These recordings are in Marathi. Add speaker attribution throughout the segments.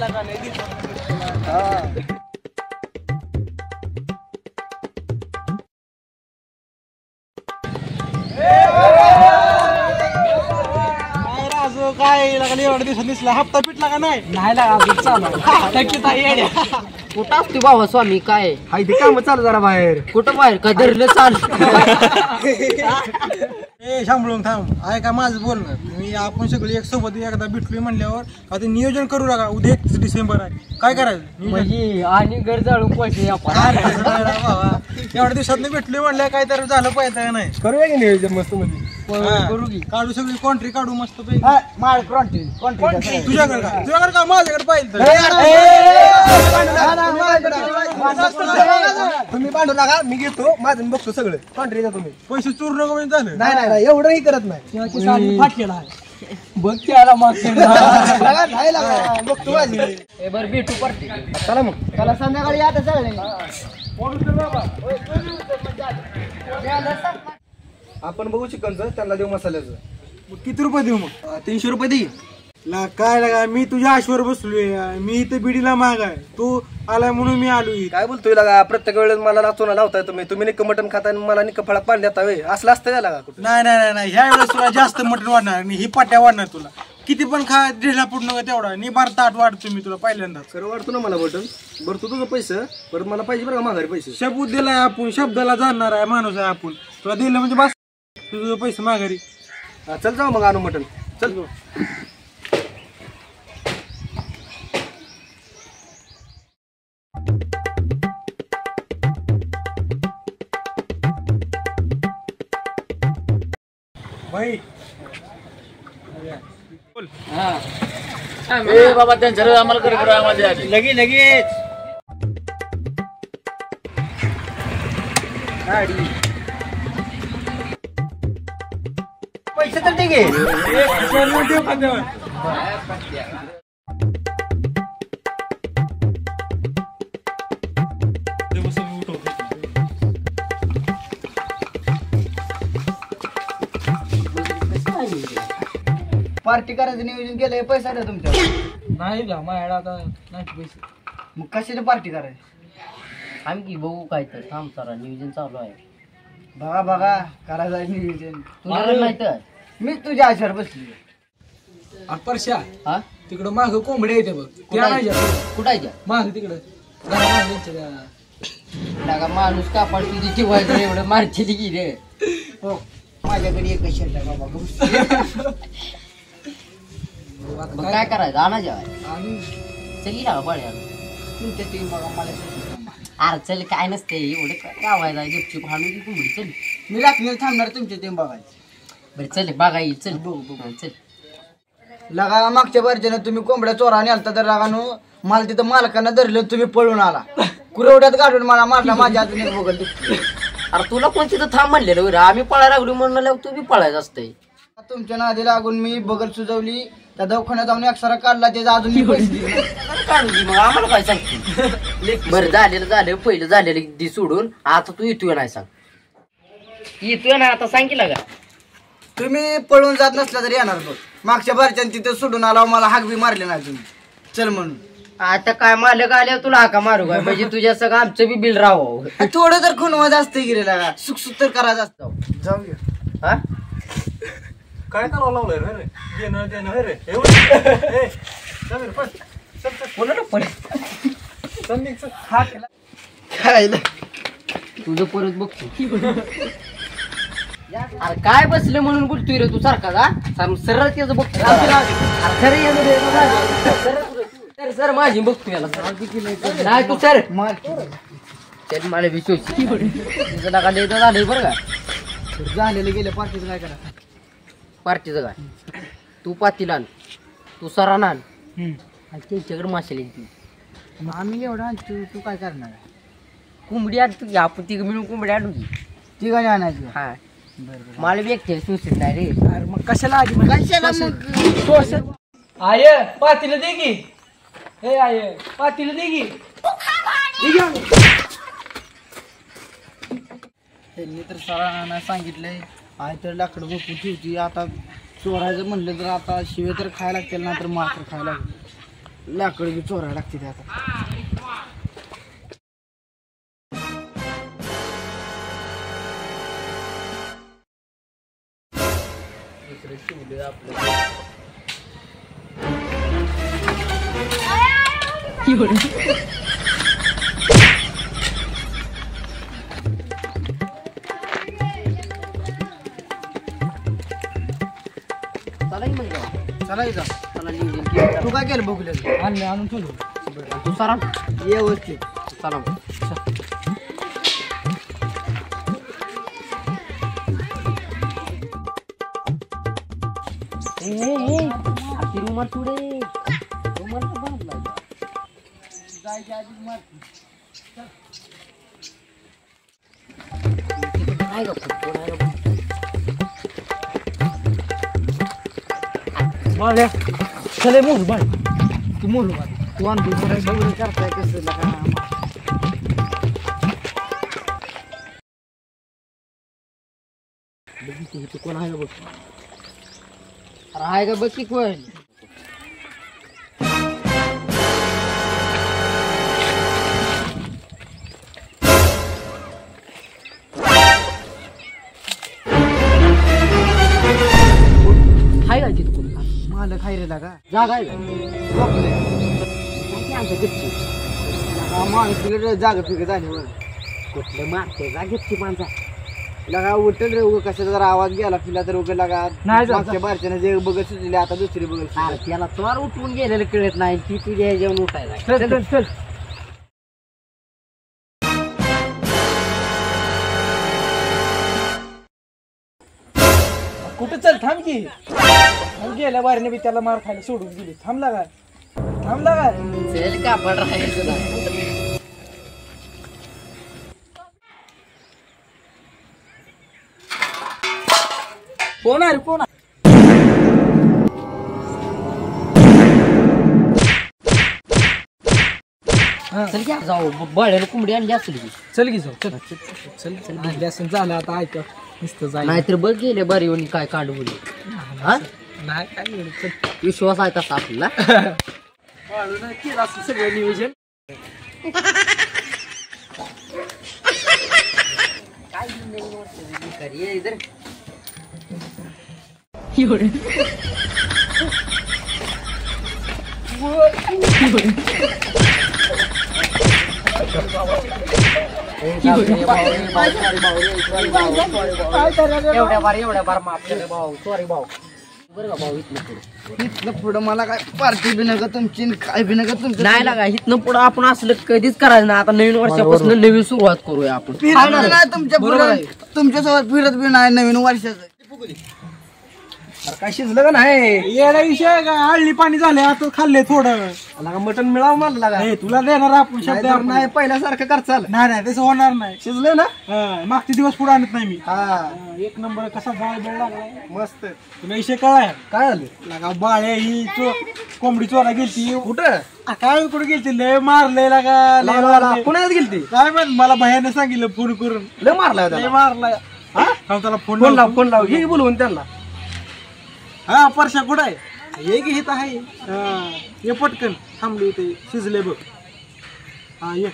Speaker 1: लागा नाही काय लागले एवढ्या दिवसात दिसला हप्ता पिटला का नाही
Speaker 2: लागा चालू
Speaker 1: नक्कीच आहे
Speaker 2: कुठं असते बाबा स्वामी काय
Speaker 1: हाय ते काम चालू जरा बाहेर
Speaker 2: कुठं बाहेर का धरलं चाल
Speaker 1: ए सांभाळून थांब आहे का माझं बोलणं मी आपण सगळे एक सोबत एकदा भेटलोय म्हणल्यावर का ते नियोजन करू लागा उद्या 31 डिसेंबर आहे काय करायचं
Speaker 2: म्हणजे आणि घर जाळून पैसे
Speaker 1: बाबा एवढ्या दिवसात भेटलोय म्हणल्या काय तर झालं पाहिजे नाही करूया की नियोजन मस्त मध्ये
Speaker 2: करू की
Speaker 1: काढू सगळी कॉन्ट्री काढू मस्त पैकी
Speaker 2: तुझ्याकडे
Speaker 1: तुझ्याकडे का माझ्याकडे पाहिजे
Speaker 3: तुम्ही बांधू नका मी घेतो माझं बघतो सगळं कॉन्ट्रीचा तुम्ही
Speaker 1: पैसे चोर नको म्हणजे झालं
Speaker 3: नाही नाही एवढंही करत नाही
Speaker 2: फाटलेला आहे बघ त्याला
Speaker 3: बघतो माझी
Speaker 2: बरं भेटू पडते
Speaker 3: चला मग
Speaker 2: त्याला संध्याकाळी आता सगळे
Speaker 3: आपण बघू चिकनचं त्यांना देऊ मसाल्याचं
Speaker 1: किती रुपये देऊ मग
Speaker 3: 300 रुपये दे
Speaker 1: काय लागा मी तुझ्या आशेवर बसलोय मी इथे बिडीला माग आहे तू आलाय म्हणून मी आलोय
Speaker 3: काय बोलतोय लागा प्रत्येक वेळेस मला लाचून लावताय तुम्ही निक्क मटण खाताय आणि मला निक्क फळात पाणी देता वे असलं असतं का लागा कुठं
Speaker 1: नाही नाही नाही ह्या वेळेस तुला जास्त मटण वाढणार आणि ही पाट्या वाढणार तुला किती पण खा ढिला पुढं नका तेवढा निबार ताट वाढतो मी तुला पहिल्यांदा
Speaker 3: खरं वाटतो ना मला बटन बरं तू तुझं पैसे परत मला पाहिजे बरं का माघारी पैसे
Speaker 1: शब्द दिलाय आपण शब्दाला जाणार आहे माणूस आहे आपण तुला दिलं म्हणजे बस तुझं पैसे माघारी
Speaker 3: चल जाऊ मग आणू मटण चल
Speaker 1: भाई
Speaker 2: बाबा त्यांच्या आम्हाला कर आम्हाला
Speaker 1: लगेच
Speaker 3: पैसे तर ठीक आहे
Speaker 2: पार्टी करायचं नियोजन केलंय पैसा द्या तुमच्या
Speaker 1: नाही माझ्याकडे आता नाही पैसे
Speaker 2: मग कशाची पार्टी करायची आम्ही की बघू काय तर थांब सारा नियोजन चालू आहे बघा करायचं आहे नियोजन तुला नाही तर मी तुझ्या आशावर बसली
Speaker 1: परश्या
Speaker 2: हा
Speaker 1: तिकडं माग कोंबड्या येते बघ
Speaker 2: कुठायच्या
Speaker 1: माग तिकडं
Speaker 2: लागा माणूस कापड तुझी ठेवायचं एवढं मारची की रे
Speaker 1: हो
Speaker 2: माझ्याकडे एक शर्ट आहे बाबा मग काय करायचं आणा जेवाय चल ना बळ्या तुमच्या टीम बघा मला अरे चल काय नसते एवढं काय गावायला गुपचूप हाणू की कुंबडी चल मी राखण्याला थांबणार तुमच्या टीम बघायची बरं चल बघा येईल चल बघू चल लगा मागच्या वर्षानं तुम्ही कोंबड्या चोराने आलता तर रागानो मला तिथं मालकांना धरलं तुम्ही पळून आला कुरवड्यात गाडून मला मारला माझ्या हातून बघल अरे तुला कोण तिथं थांब म्हणलेलं बरं आम्ही पळायला लागलो म्हणलं तू बी पळायचं असतंय तुमच्या नादी लागून मी बगल सुजवली त्या दवाखान्यात जाऊन अक्षरा काढला त्याचा अजून मी पैसे काढू मग आम्हाला काय सांगते बरं झालं पहिलं झालेलं दी सोडून आता तू येतोय नाही सांग येतोय ना आता सांगितलं का तुम्ही पळून जात नसला तरी येणार बघ मागच्या बारच्यान तिथे सोडून आला मला हाक बी मारले नाही तुम्ही चल म्हणून आता काय मालक आल्यावर तुला हाका मारू काय म्हणजे तुझ्या सगळं आमचं बी बिल राहावं थोडं तर खुनवा जास्त गेलेला का सुखसुख तर करायचं असतं
Speaker 3: जाऊया
Speaker 2: हा
Speaker 1: काय करावं लावलंय रे देणं देणं रे
Speaker 2: बोला ना पण
Speaker 3: खायला
Speaker 2: तुझं परत बघतो अरे काय बसलं म्हणून बोलतोय रे तू सारखा का सरळ त्याचं बघतो खरं सर माझी बघतो याला नाही तू सर त्यात मला विश्वास तुझं नका द्यायचं झालंय बरं का झालेलं गेलं पार्टीचं काय करा पार्टीचं काय तू पातीला आण तू सरांना आण आणि त्यांच्याकडे माशाला येते आम्ही एवढा आणतो तू काय करणार कोंबडी आणतो की आपण तिघ मिळून कोंबडी आणू की तिघाने आणायची हा बरं मला व्यक्ती सुचत नाही रे अरे मग कशाला आधी कशाला मग
Speaker 1: आय पातीला दे की हे आय पातीला दे की
Speaker 2: त्यांनी तर सरांना सांगितलंय आहे तर लाकडं बघून ठेवती आता चोरायचं म्हणलं तर आता शिवे तर खायला लागतील ना तर मात्र खायला लागेल लाकड बी चोरा लागते ते आता. चला तू काय केलं बघलं
Speaker 1: आणले आणून ठेवलं.
Speaker 2: तू सरा व्यवस्थित चला रुमाल पुढे
Speaker 1: बाळ्या चले मोरू बाळ तू मोरू बाळ
Speaker 2: तू आणतो करताय कसं कोण आहे बघ. अरे आहे का बघ की कोण. हाय का तिथं कोण मालक हाय रे लागा जागा आहे आमच्या गच्ची माणूस तिकडे जागा पिकं झाली कुठलं मारते जा गच्ची माणसा लगा उठल रे उग कशाचा जरा आवाज गेला फिरला तर उग लगा मागच्या बारच्यानं जे बघत सुचले आता दुसरी बघत त्याला चोर उठवून गेलेलं कळत नाही ती तुझ्या जेवण उठायला चल चल
Speaker 1: कुठं चल थांब की गेल्या बारीने बी त्याला मार खायला सोडून गेली. थांबला काय
Speaker 2: चल का पड राहायचं
Speaker 1: कोण आहे
Speaker 2: चल घ्या जाऊ बळ्याला कोंबडी आणली असेल की
Speaker 1: चल की जाऊ चल चल चल असं झालं आता ऐक नुसतं जाय
Speaker 2: नाहीतर बघ गेले बरी होणी काय काढू बोलू हा
Speaker 1: नाही काय एवढं, चल.
Speaker 2: विश्वास आहे तसा आपला
Speaker 1: वाळून केलं असं सगळं नियोजन.
Speaker 2: एवढ्या बार माफ केलं भाऊ सॉरी भाऊ बरं का भाऊ इथनं पुढं मला काय पार्टी बी नका तुमची काय बी नका तुमची नाही लागा इथनं पुढं आपण असलं कधीच करायचं ना. आता नवीन वर्षापासून नवीन सुरुवात करूया आपण तुमच्यासोबत फिरत बी नाही नवीन वर्षाचं
Speaker 3: काय शिजलं का नाही
Speaker 1: येडा विषय का हळली पाणी झाले आता खाल्ले थोडं.
Speaker 3: मटण मिळावं मला लागा
Speaker 1: तुला देणार आपण शब्द आपण.
Speaker 3: नाही पहिल्यासारखं कर चाल
Speaker 1: नाही तसं होणार नाही.
Speaker 3: शिजलं ना
Speaker 1: मागचे दिवस पुढे आणत नाही मी.
Speaker 3: हा
Speaker 1: एक नंबर कसा बाळ बेळ लागलाय
Speaker 3: मस्त.
Speaker 1: तुला विषय कळाय
Speaker 3: काय झालं
Speaker 1: लागा बाळे ही कोंबडी चोरा गेलती
Speaker 3: कुठं
Speaker 1: काय कुठे गेलती लय मारलंय लागा लय मारलंय.
Speaker 3: पुण्यात गेलती
Speaker 1: काय म्हण मला भयाने सांगितलं फोन करून
Speaker 3: लय मारला
Speaker 1: लय मारलाय. त्याला
Speaker 3: फोन लाव हे बोलवून त्यांना
Speaker 1: हा परशा कुठं आहे ये की इथं आहे. ये पटकन थांबली ते शिजले बघ. हा ये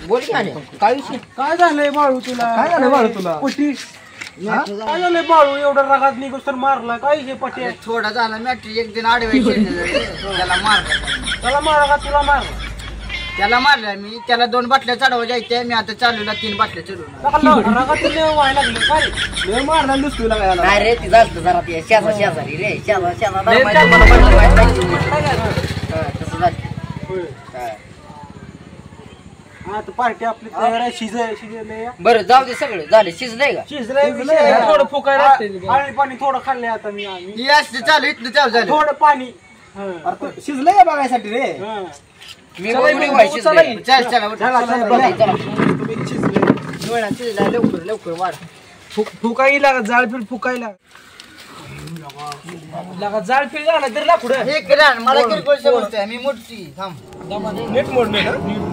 Speaker 2: बोल की आणि काय विषय
Speaker 1: काय झालंय बाळू तुला
Speaker 3: काय झालंय बाळू तुला?
Speaker 1: पटी काय झालंय बाळू एवढं रागात निघूस तर मारला काय हे पटी
Speaker 2: थोडा झाला मॅट्री एक दिन आडवायची त्याला मार
Speaker 1: त्याला मारा का तुला मार
Speaker 2: त्याला मारला मी त्याला 2 बाटल्या चढवा जायच्या मी आता चालूला 3 बाटल्या चढवून
Speaker 1: रागात व्हायला लागलं काय
Speaker 3: लय मारला दिसतोय लागा
Speaker 2: नाही रे ती जास्त जरा ती शेजारी रे शेजारी तसं झालं.
Speaker 1: आता पार्टी आपली तयार आहे. शिजलंय
Speaker 2: बरं जाऊ दे सगळं झालं शिजलंय का
Speaker 1: शिजलंय थोडं फुकायला हळदी पाणी थोडं खाल्लंय आता मी आम्ही
Speaker 2: चालू इथलं चालू झालं
Speaker 1: थोडं पाणी
Speaker 3: शिजलंय का बघायसाठी रे
Speaker 2: मी लवकर वाढ
Speaker 1: फुकाई लागा जाळफीळ फुकायला लागा जाळफीळ झाला तरी लाकडं
Speaker 2: मला किरकोळ समजतोय मी मोठी थांब
Speaker 3: नीट मोड नाही ना